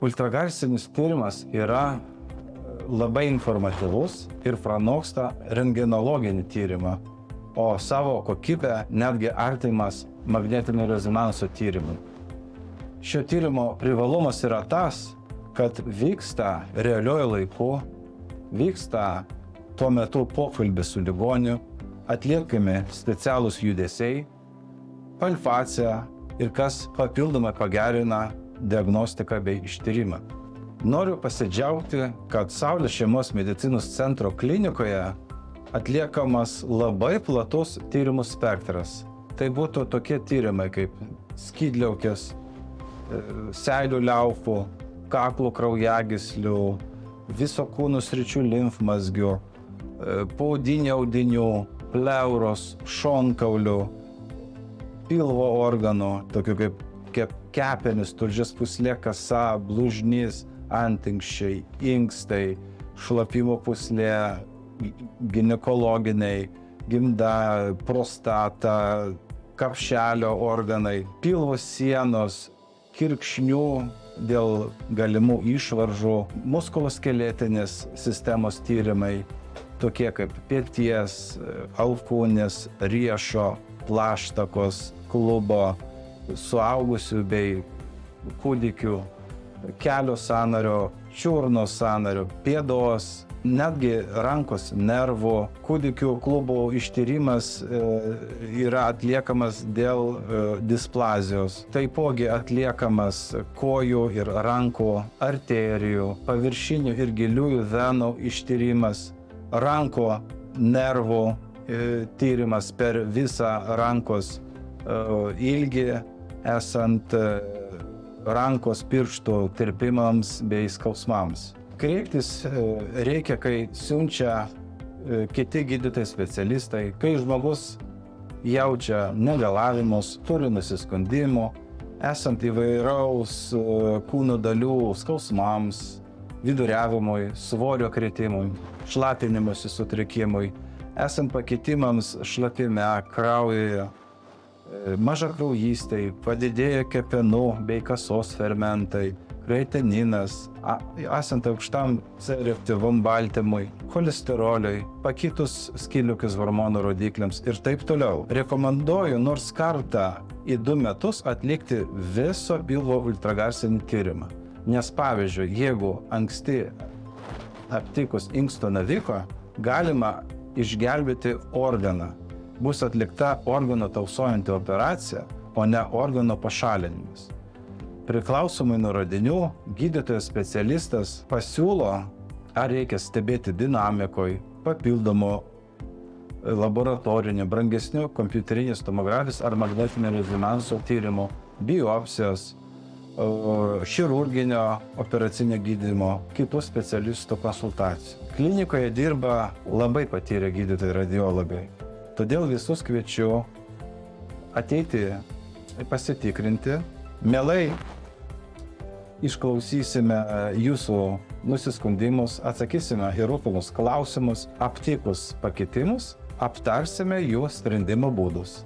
Ultragarsinis tyrimas yra labai informatyvus ir pranoksta rentgenologinį tyrimą, o savo kokybę netgi artimas magnetinio rezonanso tyrimui. Šio tyrimo privalumas yra tas, kad vyksta realiuoju laiku, vyksta tuo metu pokalbis su ligoniu, atliekami specialūs judesiai, palpacija ir kas papildomai pagerina diagnostiką bei ištyrimą. Noriu pasidžiaugti, kad Saulės šeimos medicinos centro klinikoje atliekamas labai platus tyrimų spektras. Tai būtų tokie tyrimai kaip skydliaukės, seilių liaukų, kaklo kraujagyslių, viso kūno sričių limfmazgių, poodinių audinių, pleuros, šonkaulių, pilvo organų, tokių kaip kepenis, tulžies pūslė, kasa, blužnys, antinksčiai, inkstai, šlapimo pūslė, ginekologiniai, gimda, prostata, kapšelio organai, pilvo sienos, kirkšnių dėl galimų išvaržų, muskuloskeletinės sistemos tyrimai, tokie kaip peties, alkūnės, riešo, plaštakos, klubo, suaugusių bei kūdikių, kelio sąnario, čiurnos sąnario, pėdos, netgi rankos nervų. Kūdikių klubo ištyrimas yra atliekamas dėl displazijos. Taipogi atliekamas kojų ir rankų arterijų, paviršinių ir giliųjų venų ištyrimas, rankų nervų tyrimas per visą rankos ilgį, esant rankos pirštų tirpimams bei skausmams. Kreiptis reikia, kai siunčia kiti gydytojai specialistai, kai žmogus jaučia negalavimus, turi nusiskundimų, esant įvairaus kūno dalių skausmams, viduriavimui, svorio kritimui, šlapinimosi sutrikimui, esant pakitimams šlapime, kraujyje, mažakraujystai, padidėję kepenų bei kasos fermentai, kreatininas, esant aukštam C reaktyviam baltymui, cholesteroliui, pakitus skydliaukės hormonų rodikliams ir taip toliau. Rekomenduoju nors kartą į 2 metus atlikti viso pilvo ultragarsinį tyrimą. Nes pavyzdžiui, jeigu anksti aptikus inksto naviko, galima išgelbėti organą. Bus atlikta organo tausojanti operacija, o ne organo pašalinimas. Priklausomai nuo radinių, gydytojas specialistas pasiūlo, ar reikia stebėti dinamikoj, papildomų laboratorinių, brangesnių kompiuterinės tomografijos ar magnetinio rezonanso tyrimų, biopsijos, chirurginio operacinio gydymo, kitų specialistų konsultacijų. Klinikoje dirba labai patyrę gydytojai radiologai. Todėl visus kviečiu ateiti pasitikrinti. Mielai išklausysime jūsų nusiskundimus, atsakysime į rūpimus klausimus, aptikus pakitimus, aptarsime jų sprendimo būdus.